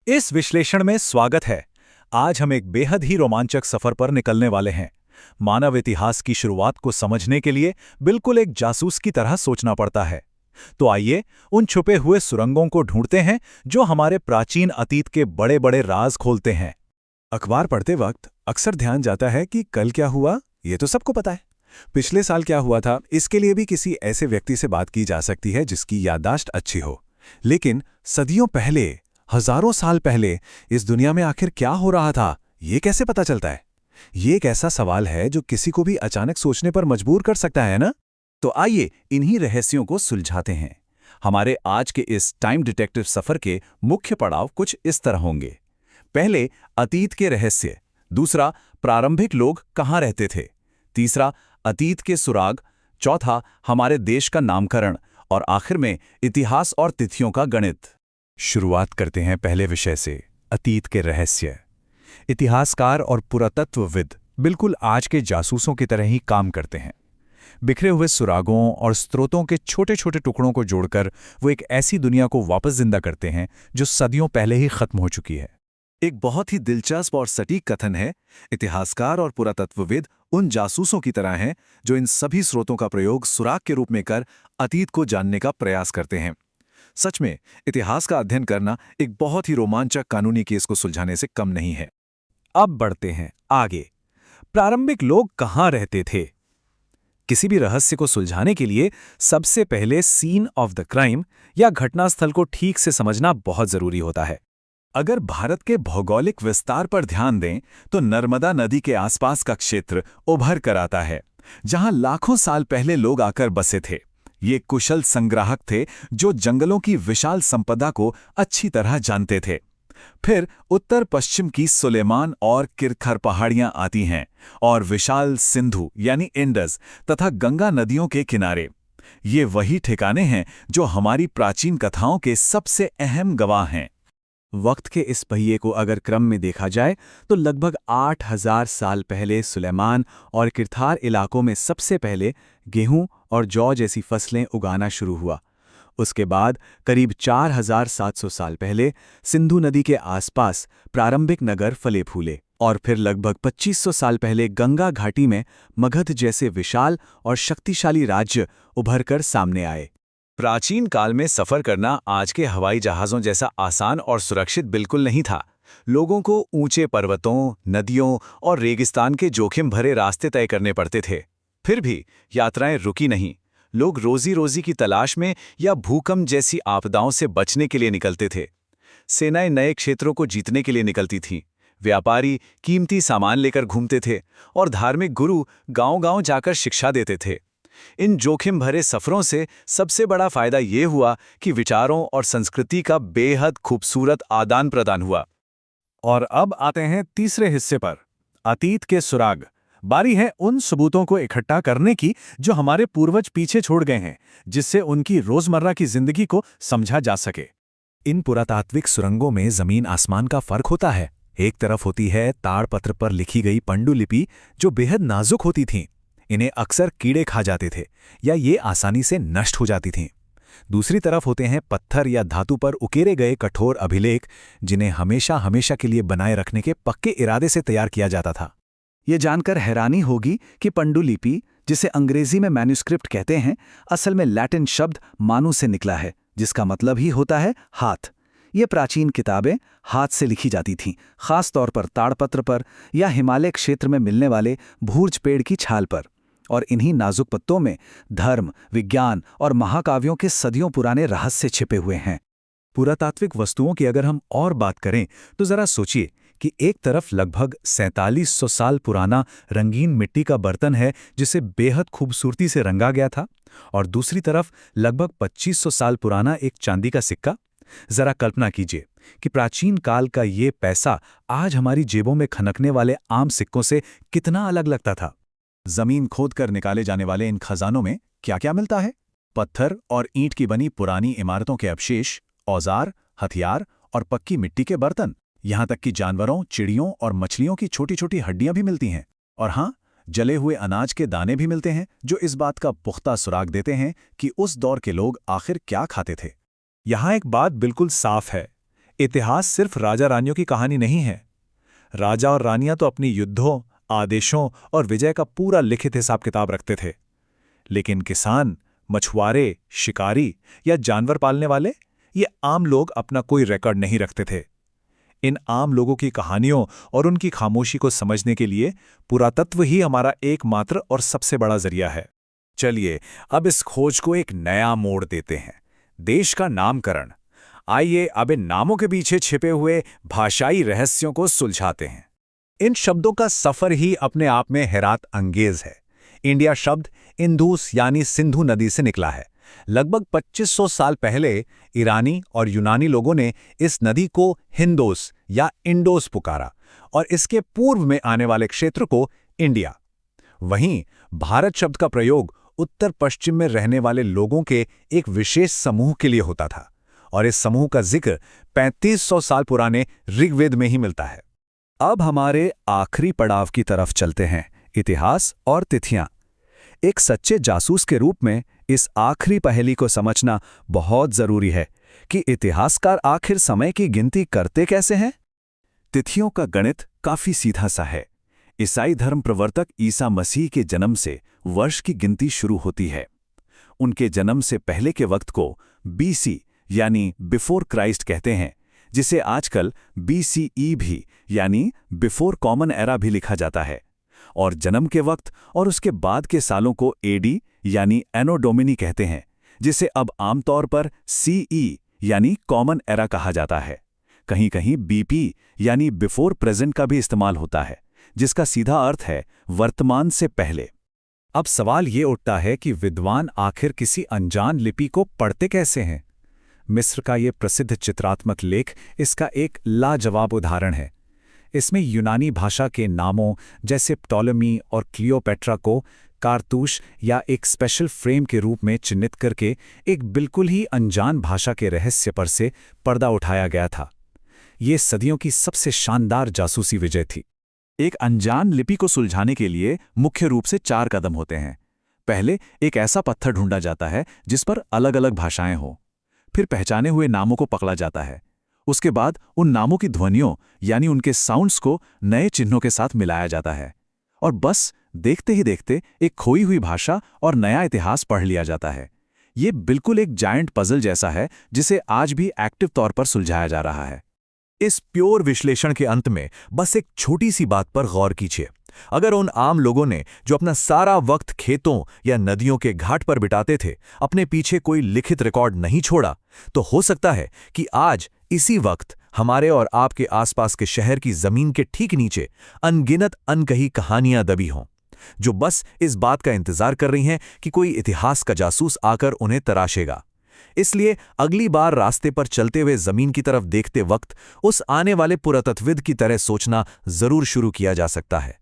इस विश्लेषण में स्वागत है। आज हम एक बेहद ही रोमांचक सफर पर निकलने वाले हैं। मानव इतिहास की शुरुआत को समझने के लिए बिल्कुल एक जासूस की तरह सोचना पड़ता है। तो आइए उन छुपे हुए सुरंगों को ढूंढते हैं जो हमारे प्राचीन अतीत के बड़े बड़े राज खोलते हैं। अखबार पढ़ते वक्त अक्सर ध्यान जाता है कि कल क्या हुआ, ये तो सबको पता है। पिछले साल क्या हुआ था, इसके लिए भी किसी ऐसे व्यक्ति से बात की जा सकती है जिसकी याददाश्त अच्छी हो। लेकिन सदियों पहले, हजारों साल पहले इस दुनिया में आखिर क्या हो रहा था, ये कैसे पता चलता है? ये एक ऐसा सवाल है जो किसी को भी अचानक सोचने पर मजबूर कर सकता है ना? तो आइए इन्हीं रहस्यों को सुलझाते हैं। हमारे आज के इस टाइम डिटेक्टिव सफर के मुख्य पड़ाव कुछ इस तरह होंगे। पहले, अतीत के रहस्य। दूसरा, प्रारंभिक लोग कहाँ रहते थे। तीसरा, अतीत के सुराग। चौथा, हमारे देश का नामकरण। और आखिर में इतिहास और तिथियों का गणित। शुरुआत करते हैं पहले विषय से, अतीत के रहस्य। इतिहासकार और पुरातत्वविद बिल्कुल आज के जासूसों की तरह ही काम करते हैं। बिखरे हुए सुरागों और स्रोतों के छोटे छोटे टुकड़ों को जोड़कर वो एक ऐसी दुनिया को वापस जिंदा करते हैं जो सदियों पहले ही खत्म हो चुकी है। एक बहुत ही दिलचस्प और सटीक कथन है। इतिहासकार और पुरातत्वविद उन जासूसों की तरह हैं जो इन सभी स्रोतों का प्रयोग सुराग के रूप में कर अतीत को जानने का प्रयास करते हैं। सच में इतिहास का अध्ययन करना एक बहुत ही रोमांचक कानूनी केस को सुलझाने से कम नहीं है। अब बढ़ते हैं आगे। प्रारंभिक लोग कहाँ रहते थे? किसी भी रहस्य को सुलझाने के लिए सबसे पहले सीन ऑफ द क्राइम या घटनास्थल को ठीक से समझना बहुत जरूरी होता है। अगर भारत के भौगोलिक विस्तार पर ध्यान दें तो नर्मदा नदी के आसपास का क्षेत्र उभर कर आता है, जहां लाखों साल पहले लोग आकर बसे थे। ये कुशल संग्राहक थे जो जंगलों की विशाल संपदा को अच्छी तरह जानते थे। फिर उत्तर पश्चिम की सुलेमान और किरखर पहाड़ियां आती हैं और विशाल सिंधु यानी इंडस तथा गंगा नदियों के किनारे। ये वही ठिकाने हैं जो हमारी प्राचीन कथाओं के सबसे अहम गवाह हैं। वक्त के इस पहिए को अगर क्रम में देखा जाए तो लगभग 8000 साल पहले सुलेमान और किरथार इलाकों में सबसे पहले गेहूं और जौ जैसी फसलें उगाना शुरू हुआ। उसके बाद करीब 4700 साल पहले सिंधु नदी के आसपास प्रारंभिक नगर फले फूले और फिर लगभग 2500 साल पहले गंगा घाटी में मगध जैसे विशाल और शक्तिशाली राज्य उभरकर सामने आए। प्राचीन काल में सफर करना आज के हवाई जहाज़ों जैसा आसान और सुरक्षित बिल्कुल नहीं था। लोगों को ऊंचे पर्वतों, नदियों और रेगिस्तान के जोखिम भरे रास्ते तय करने पड़ते थे। फिर भी यात्राएं रुकी नहीं। लोग रोजी रोजी की तलाश में या भूकंप जैसी आपदाओं से बचने के लिए निकलते थे। सेनाएं नए क्षेत्रों को जीतने के लिए निकलती थीं। व्यापारी कीमती सामान लेकर घूमते थे और धार्मिक गुरु गांव-गांव जाकर शिक्षा देते थे। इन जोखिम भरे सफरों से सबसे बड़ा फायदा ये हुआ कि विचारों और संस्कृति का बेहद खूबसूरत आदान प्रदान हुआ। और अब आते हैं तीसरे हिस्से पर, अतीत के सुराग। बारी है उन सबूतों को इकट्ठा करने की जो हमारे पूर्वज पीछे छोड़ गए हैं, जिससे उनकी रोजमर्रा की जिंदगी को समझा जा सके। इन पुरातात्विक सुरंगों में जमीन आसमान का फर्क होता है। एक तरफ होती है ताड़पत्र पर लिखी गई पांडुलिपि जो बेहद नाजुक होती थीं। इन्हें अक्सर कीड़े खा जाते थे या ये आसानी से नष्ट हो जाती थीं। दूसरी तरफ होते हैं पत्थर या धातु पर उकेरे गए कठोर अभिलेख, जिन्हें हमेशा हमेशा के लिए बनाए रखने के पक्के इरादे से तैयार किया जाता था। ये जानकर हैरानी होगी कि पांडुलिपि, जिसे अंग्रेजी में मैन्युस्क्रिप्ट कहते हैं, असल में लैटिन शब्द मानु से निकला है, जिसका मतलब ही होता है हाथ। ये प्राचीन किताबें हाथ से लिखी जाती थीं, खास तौर पर ताड़पत्र पर या हिमालय क्षेत्र में मिलने वाले भूर्ज पेड़ की छाल पर। और इन्हीं नाजुक पत्तों में धर्म, विज्ञान और महाकाव्यों के सदियों पुराने रहस्य छिपे हुए हैं। पुरातात्विक वस्तुओं की अगर हम और बात करें तो जरा सोचिए कि एक तरफ लगभग 4700 साल पुराना रंगीन मिट्टी का बर्तन है जिसे बेहद खूबसूरती से रंगा गया था, और दूसरी तरफ लगभग 2500 साल पुराना एक चांदी का सिक्का। जरा कल्पना कीजिए कि प्राचीन काल का ये पैसा आज हमारी जेबों में खनकने वाले आम सिक्कों से कितना अलग लगता था। जमीन खोदकर निकाले जाने वाले इन खजानों में क्या क्या मिलता है? पत्थर और ईंट की बनी पुरानी इमारतों के अवशेष, औजार, हथियार और पक्की मिट्टी के बर्तन। यहाँ तक कि जानवरों, चिड़ियों और मछलियों की छोटी छोटी हड्डियां भी मिलती हैं। और हाँ, जले हुए अनाज के दाने भी मिलते हैं जो इस बात का पुख्ता सुराग देते हैं कि उस दौर के लोग आखिर क्या खाते थे। यहाँ एक बात बिल्कुल साफ है, इतिहास सिर्फ राजा रानियों की कहानी नहीं है। राजा और रानियां तो अपनी युद्धों, आदेशों और विजय का पूरा लिखित हिसाब किताब रखते थे, लेकिन किसान, मछुआरे, शिकारी या जानवर पालने वाले, ये आम लोग अपना कोई रिकॉर्ड नहीं रखते थे। इन आम लोगों की कहानियों और उनकी खामोशी को समझने के लिए पुरातत्व ही हमारा एकमात्र और सबसे बड़ा जरिया है। चलिए अब इस खोज को एक नया मोड़ देते हैं, देश का नामकरण। आइए अब इन नामों के पीछे छिपे हुए भाषाई रहस्यों को सुलझाते हैं। इन शब्दों का सफर ही अपने आप में हैरात अंगेज है। इंडिया शब्द इंदुस यानी सिंधु नदी से निकला है। लगभग 2500 साल पहले ईरानी और यूनानी लोगों ने इस नदी को हिंदोस या इंडोस पुकारा और इसके पूर्व में आने वाले क्षेत्र को इंडिया। वहीं भारत शब्द का प्रयोग उत्तर पश्चिम में रहने वाले लोगों के एक विशेष समूह के लिए होता था और इस समूह का जिक्र 3500 साल पुराने ऋग्वेद में ही मिलता है। अब हमारे आखिरी पड़ाव की तरफ चलते हैं, इतिहास और तिथियां। एक सच्चे जासूस के रूप में इस आखिरी पहेली को समझना बहुत जरूरी है कि इतिहासकार आखिर समय की गिनती करते कैसे हैं। तिथियों का गणित काफी सीधा सा है। ईसाई धर्म प्रवर्तक ईसा मसीह के जन्म से वर्ष की गिनती शुरू होती है। उनके जन्म से पहले के वक्त को बीसी यानी बिफोर क्राइस्ट कहते हैं, जिसे आजकल BCE भी यानी बिफोर कॉमन एरा भी लिखा जाता है। और जन्म के वक्त और उसके बाद के सालों को AD यानी एनो डोमिनी कहते हैं, जिसे अब आमतौर पर CE यानी कॉमन एरा कहा जाता है। कहीं कहीं BP यानी बिफोर प्रेजेंट का भी इस्तेमाल होता है, जिसका सीधा अर्थ है वर्तमान से पहले। अब सवाल ये उठता है कि विद्वान आखिर किसी अनजान लिपि को पढ़ते कैसे हैं। मिस्र का ये प्रसिद्ध चित्रात्मक लेख इसका एक लाजवाब उदाहरण है। इसमें यूनानी भाषा के नामों जैसे प्टोलेमी और क्लियोपेट्रा को कारतूश या एक स्पेशल फ्रेम के रूप में चिन्हित करके एक बिल्कुल ही अनजान भाषा के रहस्य पर से पर्दा उठाया गया था। ये सदियों की सबसे शानदार जासूसी विजय थी। एक अनजान लिपि को सुलझाने के लिए मुख्य रूप से 4 कदम होते हैं। पहले एक ऐसा पत्थर ढूंढा जाता है जिस पर अलग अलग भाषाएं हों। फिर पहचाने हुए नामों को पकड़ा जाता है। उसके बाद उन नामों की ध्वनियों यानी उनके साउंड्स को नए चिन्हों के साथ मिलाया जाता है और बस देखते ही देखते एक खोई हुई भाषा और नया इतिहास पढ़ लिया जाता है। ये बिल्कुल एक जायंट पजल जैसा है जिसे आज भी एक्टिव तौर पर सुलझाया जा रहा है। इस प्योर विश्लेषण के अंत में बस एक छोटी सी बात पर गौर कीजिए। अगर उन आम लोगों ने जो अपना सारा वक्त खेतों या नदियों के घाट पर बिताते थे अपने पीछे कोई लिखित रिकॉर्ड नहीं छोड़ा, तो हो सकता है कि आज इसी वक्त हमारे और आपके आसपास के शहर की जमीन के ठीक नीचे अनगिनत अनकही कहानियां दबी हों, जो बस इस बात का इंतजार कर रही हैं कि कोई इतिहास का जासूस आकर उन्हें तराशेगा। इसलिए अगली बार रास्ते पर चलते हुए जमीन की तरफ देखते वक्त उस आने वाले पुरातत्वविद की तरह सोचना जरूर शुरू किया जा सकता है।